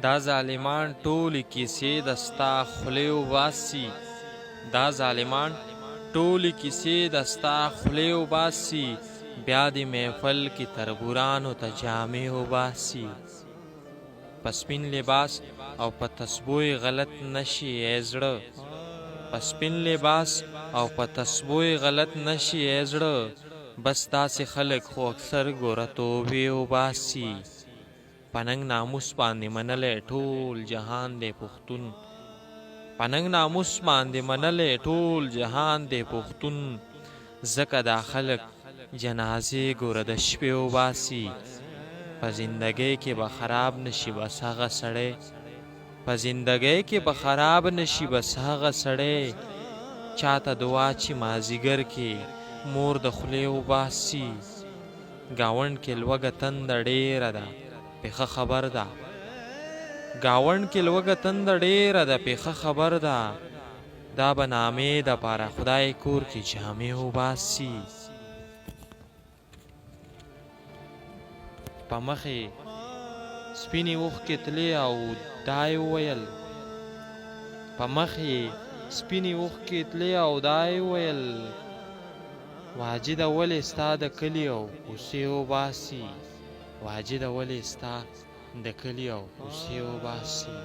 دا ظالمان ټولې کیسې د ستا خولې وباسي دا ظالمان ټولې کیسې د ستا خولې وباسي بیا د محفل کې تربورانو ته جامې وباسي په سپین لباس او په تسبو یې غلط نشي ای زړه په سپین لباس او په تسبو یې غلط نشي ای زړه بس داسې خلک خو اکثر ګوره توبې وباسي په ننګ ناموس باندې منلی ټول جهان دی پښتون په ننګ ناموس باندې منلی ټول جهان دی پښتون ځکه دا خلک جنازې ګوره د شپې وباسي په زندګۍ کې به خراب نشي بس هغه سړی په زندګۍ کې به خراب نشي بس هغه سړی چاته دعا چې مازیګر کې مور د خولې وباسي ګاونډ کې لوږه تنده ډېره ده پېښه خبر ده ګاونډ کې لوږه تنده ډېره ده پېښه خبر ده دا به نامې دپاره خدای کور کې جامې وباسي په مخې سپینې اوښکې تلې او دا یې وویل په مخې سپینې اوښکې تلې او دا یې وویل واجده ولې ستا د کلي او کوڅې وباسي واجده ولې ستا د کلي او کوڅې وباسي